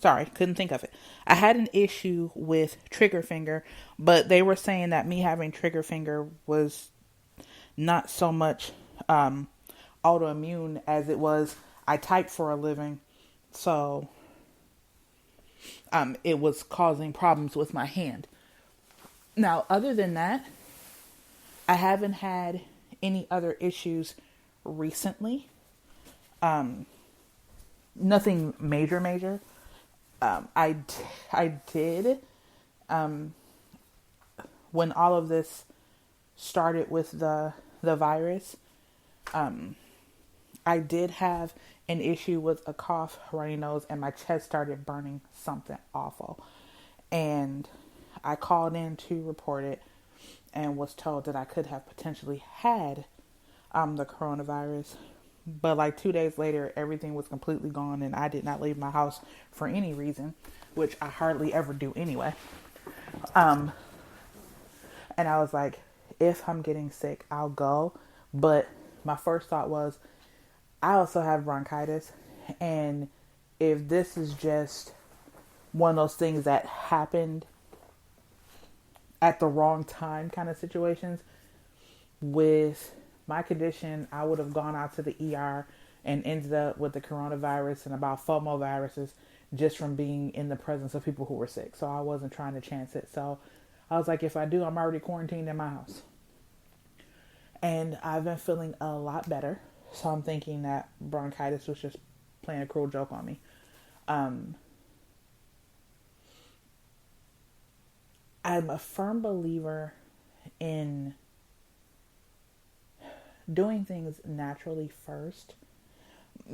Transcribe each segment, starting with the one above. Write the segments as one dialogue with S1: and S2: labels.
S1: Sorry, couldn't think of it. I had an issue with trigger finger, but they were saying that me having trigger finger was not so much um, autoimmune as it was I type for a living. So it was causing problems with my hand. Now, other than that, I haven't had any other issues recently. Nothing major, major. I did when all of this started with the virus. I did have an issue with a cough, runny nose, and my chest started burning something awful. And I called in to report it and was told that I could have potentially had the coronavirus. But like 2 days later, everything was completely gone, and I did not leave my house for any reason, which I hardly ever do anyway. Um, and I was like, if I'm getting sick, I'll go. But my first thought was, I also have bronchitis, and if this is just one of those things that happened at the wrong time kind of situations, with my condition, I would have gone out to the ER and ended up with the coronavirus and about 4 more viruses just from being in the presence of people who were sick. So I wasn't trying to chance it. So I was like, if I do, I'm already quarantined in my house. And I've been feeling a lot better. So I'm thinking that bronchitis was just playing a cruel joke on me. Um, I'm a firm believer in doing things naturally first,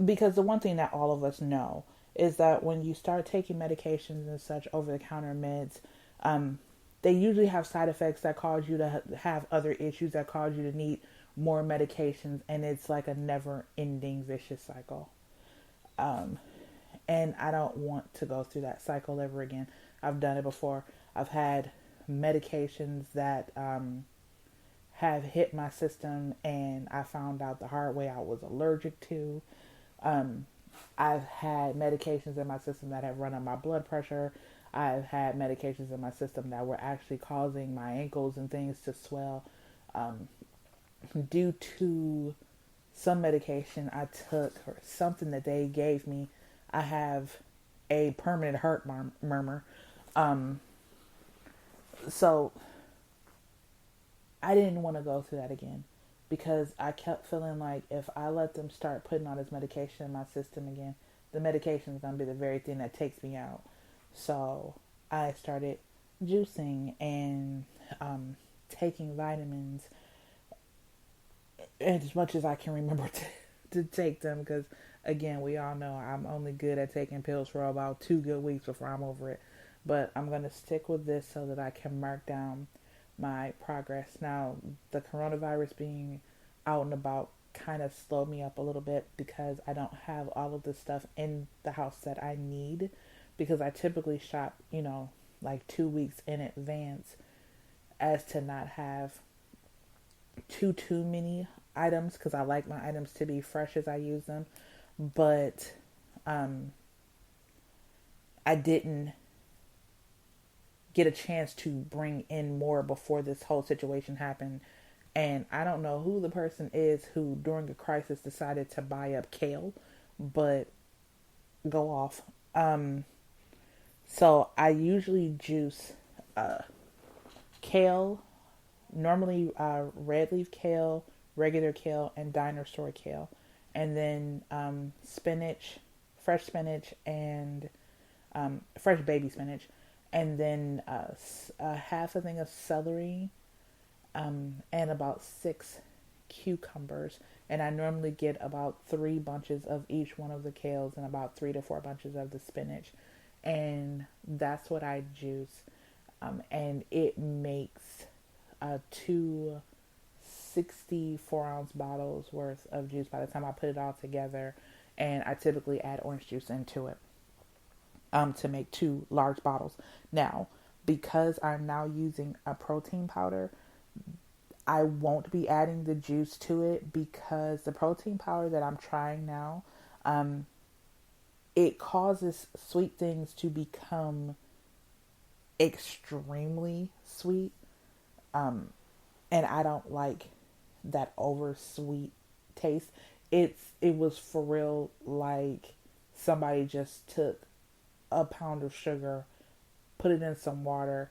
S1: because the one thing that all of us know is that when you start taking medications and such, over the counter meds, um, they usually have side effects that cause you to have other issues that cause you to need more medications, and it's like a never ending vicious cycle. Um, and I don't want to go through that cycle ever again. I've done it before. I've had medications that have hit my system, and I found out the hard way I was allergic to. Um, I've had medications in my system that have run up my blood pressure. I've had medications in my system that were actually causing my ankles and things to swell um, due to some medication I took or something that they gave me. I have a permanent heart murmur. Um, so I didn't want to go through that again, because I kept feeling like if I let them start putting all this medication in my system again, the medication is going to be the very thing that takes me out. So I started juicing and taking vitamins as much as I can remember to take them, because again, we all know I'm only good at taking pills for about 2 good weeks before I'm over it. But I'm going to stick with this so that I can mark down my progress. Now, the coronavirus being out and about kind of slowed me up a little bit, because I don't have all of the stuff in the house that I need, because I typically shop, like 2 weeks in advance, as to not have too many items, because I like my items to be fresh as I use them. But um, I didn't get a chance to bring in more before this whole situation happened. And I don't know who the person is who during a crisis decided to buy up kale, but go off. So I usually juice uh, kale, normally red leaf kale, regular kale, and diner store kale. And then spinach, fresh spinach, and fresh baby spinach. And then a half a thing of celery, and about 6 cucumbers. And I normally get about 3 bunches of each one of the kales and about 3 to 4 bunches of the spinach. And that's what I juice. And it makes two 64-ounce bottles worth of juice by the time I put it all together. And I typically add orange juice into it to make 2 large bottles. Now, because I'm now using a protein powder, I won't be adding the juice to it, because the protein powder that I'm trying now, it causes sweet things to become extremely sweet. And I don't like that over sweet taste. It was for real like somebody just took a pound of sugar, put it in some water,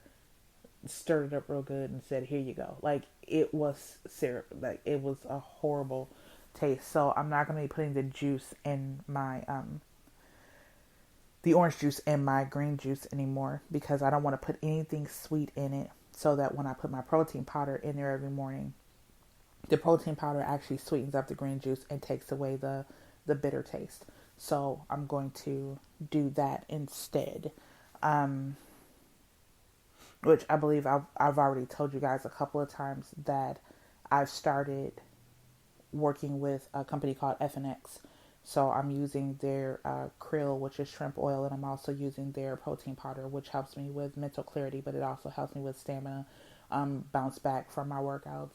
S1: stirred it up real good, and said, "Here you go." Like it was syrup. Like it was a horrible taste. So I'm not gonna be putting the orange juice in my green juice anymore because I don't want to put anything sweet in it. So that when I put my protein powder in there every morning, the protein powder actually sweetens up the green juice and takes away the bitter taste. So I'm going to do that instead. Which I believe I've already told you guys a couple of times that I've started working with a company called FNX. So I'm using their krill, which is shrimp oil, and I'm also using their protein powder, which helps me with mental clarity, but it also helps me with stamina, bounce back from my workouts.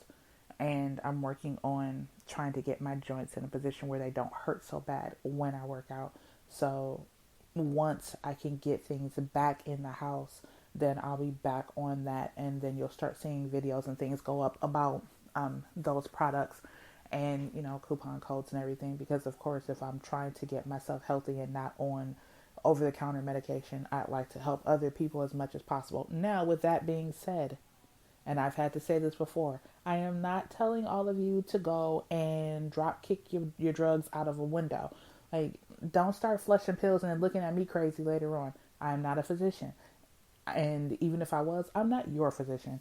S1: And I'm working on trying to get my joints in a position where they don't hurt so bad when I work out. So once I can get things back in the house, then I'll be back on that, and then you'll start seeing videos and things go up about those products and coupon codes and everything, because of course if I'm trying to get myself healthy and not on over-the-counter medication, I'd like to help other people as much as possible. Now, with that being said, and I've had to say this before, I am not telling all of you to go and drop kick your drugs out of a window. Like, don't start flushing pills and then looking at me crazy later on. I am not a physician. And even if I was, I'm not your physician.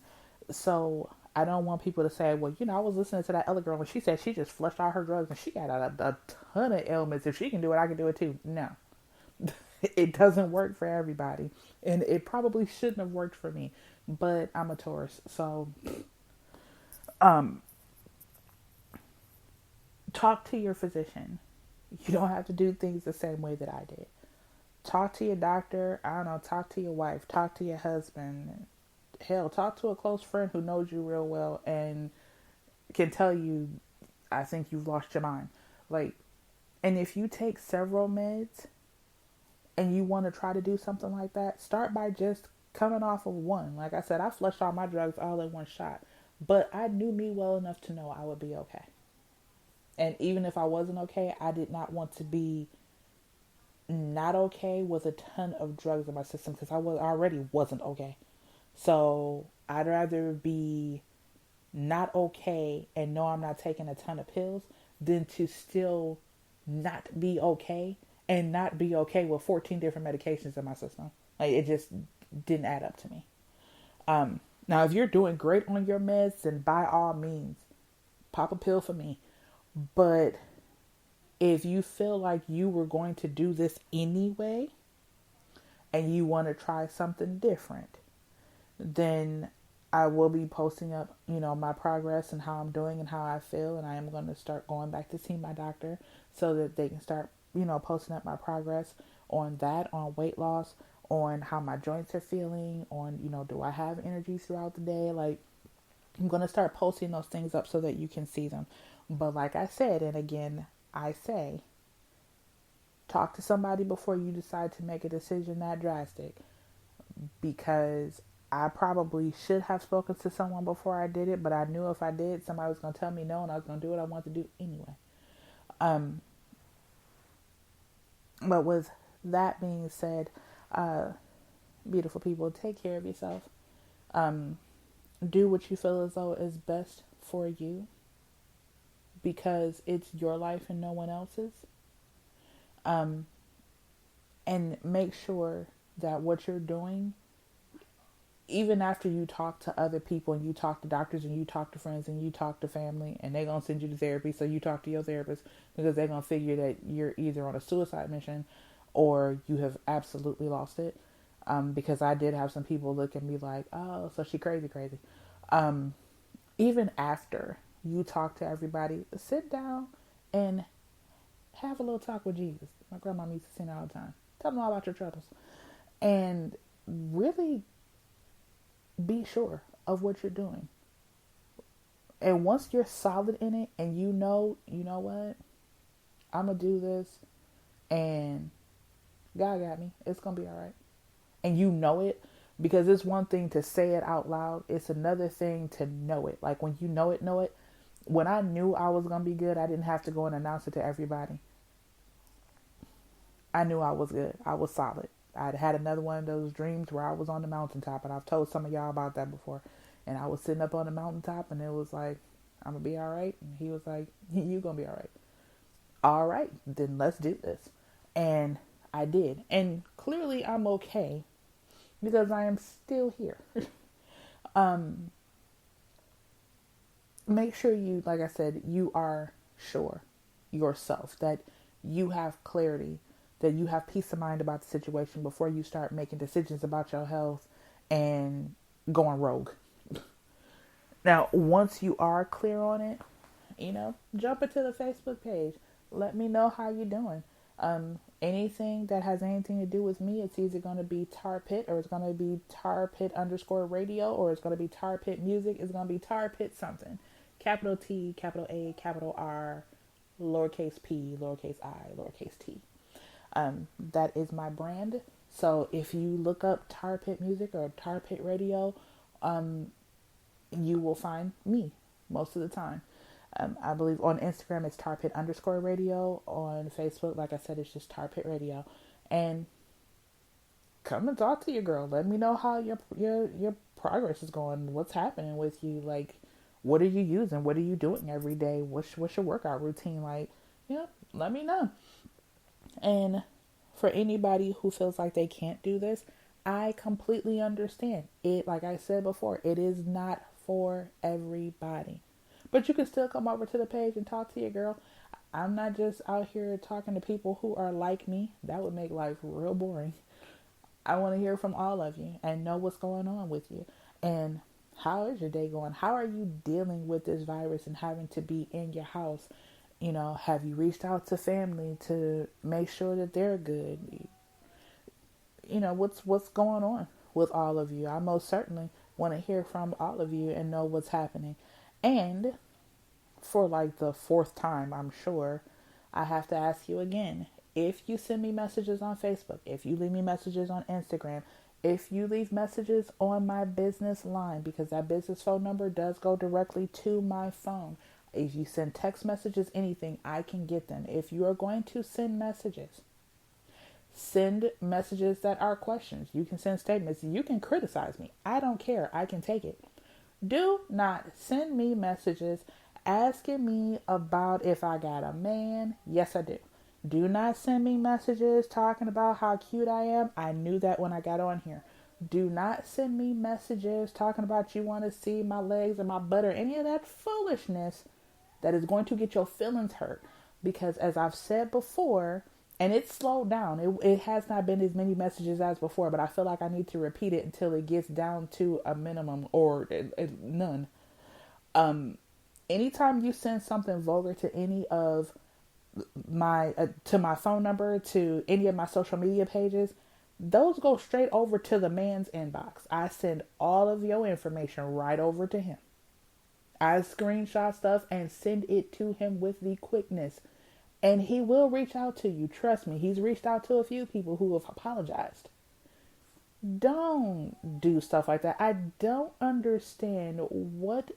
S1: So I don't want people to say, well, I was listening to that other girl and she said she just flushed all her drugs and she got a ton of ailments. If she can do it, I can do it too. No, it doesn't work for everybody. And it probably shouldn't have worked for me, but I'm a Taurus. So, talk to your physician. You don't have to do things the same way that I did. Talk to your doctor. I don't know, talk to your wife, talk to your husband. Hell, talk to a close friend who knows you real well and can tell you, I think you've lost your mind. Like, and if you take several meds and you want to try to do something like that, start by just coming off of one. Like I said, I flushed all my drugs all in one shot, but I knew me well enough to know I would be okay. And even if I wasn't okay, I did not want to be not okay with a ton of drugs in my system because I already wasn't okay. So I'd rather be not okay and know I'm not taking a ton of pills than to still not be okay and not be okay with 14 different medications in my system. Like, it just didn't add up to me. Now, if you're doing great on your meds, then by all means, pop a pill for me. But if you feel like you were going to do this anyway and you want to try something different, then I will be posting up, my progress and how I'm doing and how I feel. And I am going to start going back to see my doctor so that they can start, posting up my progress on that, on weight loss, on how my joints are feeling, on, do I have energy throughout the day? Like, I'm going to start posting those things up so that you can see them. But like I said, and again, I say, talk to somebody before you decide to make a decision that drastic, because I probably should have spoken to someone before I did it, but I knew if I did, somebody was going to tell me no, and I was going to do what I wanted to do anyway. But with that being said, beautiful people, take care of yourself. Do what you feel as though is best for you, because it's your life and no one else's. And make sure that what you're doing, even after you talk to other people and you talk to doctors and you talk to friends and you talk to family, and they're going to send you to therapy, so you talk to your therapist because they're going to figure that you're either on a suicide mission or you have absolutely lost it. Because I did have some people look at me like, oh, so she crazy. Even after you talk to everybody, sit down and have a little talk with Jesus. My grandma used to sing all the time. Tell them all about your troubles. And really be sure of what you're doing. And once you're solid in it and you know what, I'm going to do this and God got me. It's going to be all right. And you know it, because it's one thing to say it out loud. It's another thing to know it. Like when you know it. When I knew I was going to be good, I didn't have to go and announce it to everybody. I knew I was good. I was solid. I'd had another one of those dreams where I was on the mountaintop, and I've told some of y'all about that before. And I was sitting up on the mountaintop, and it was like, I'm going to be all right. And he was like, you going to be all right. All right, then let's do this. And I did. And clearly I'm okay because I am still here. Make sure you, like I said, you are sure yourself that you have clarity, that you have peace of mind about the situation before you start making decisions about your health and going rogue. Now, once you are clear on it, jump into the Facebook page. Let me know how you're doing. Anything that has anything to do with me, it's either going to be Tar Pit, or it's going to be Tar Pit _ radio, or it's going to be Tar Pit music. It's going to be Tar Pit something. Capital T, capital A, capital R, lowercase p, lowercase I, lowercase t. That is my brand. So if you look up Tar Pit music or Tar Pit radio, you will find me most of the time. I believe on Instagram it's Tar Pit _ radio. On Facebook, like I said, it's just Tar Pit radio. And come and talk to your girl. Let me know how your progress is going. What's happening with you? Like, what are you using? What are you doing every day? What's your workout routine like? Let me know. And for anybody who feels like they can't do this, I completely understand. It, like I said before, it is not for everybody. But you can still come over to the page and talk to your girl. I'm not just out here talking to people who are like me. That would make life real boring. I want to hear from all of you and know what's going on with you. And how is your day going? How are you dealing with this virus and having to be in your house? Have you reached out to family to make sure that they're good? What's going on with all of you? I most certainly want to hear from all of you and know what's happening. And for like the fourth time, I'm sure, I have to ask you again. If you send me messages on Facebook, if you leave me messages on Instagram, if you leave messages on my business line, because that business phone number does go directly to my phone. If you send text messages, anything, I can get them. If you are going to send messages that are questions. You can send statements. You can criticize me. I don't care. I can take it. Do not send me messages asking me about if I got a man. Yes, I do. Do not send me messages talking about how cute I am. I knew that when I got on here. Do not send me messages talking about you want to see my legs or my butt or any of that foolishness that is going to get your feelings hurt. Because as I've said before, and it's slowed down. It has not been as many messages as before, but I feel like I need to repeat it until it gets down to a minimum or none. Anytime you send something vulgar to any of to my phone number, to any of my social media pages, those go straight over to the man's inbox. I send all of your information right over to him. I screenshot stuff and send it to him with the quickness. And he will reach out to you. Trust me. He's reached out to a few people who have apologized. Don't do stuff like that. I don't understand what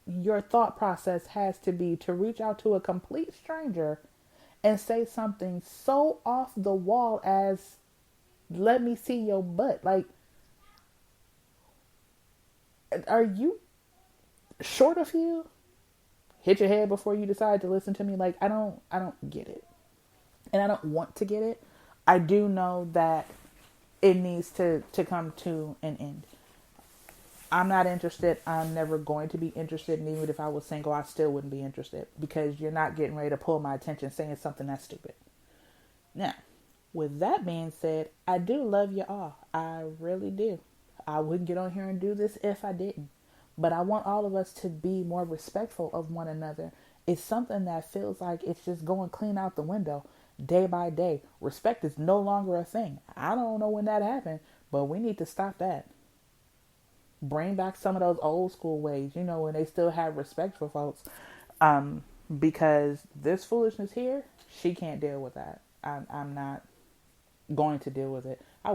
S1: your thought process has to be to reach out to a complete stranger and say something so off the wall as, let me see your butt. Like, are you short of you? Hit your head before you decide to listen to me. Like, I don't get it. And I don't want to get it. I do know that it needs to come to an end. I'm not interested. I'm never going to be interested. And even if I was single, I still wouldn't be interested, because you're not getting ready to pull my attention saying something that's stupid. Now, with that being said, I do love you all. I really do. I wouldn't get on here and do this if I didn't. But I want all of us to be more respectful of one another. It's something that feels like it's just going clean out the window day by day. Respect is no longer a thing. I don't know when that happened, but we need to stop that. Bring back some of those old school ways, when they still have respect for folks. Because this foolishness here, she can't deal with that. I'm not. going to deal with it. I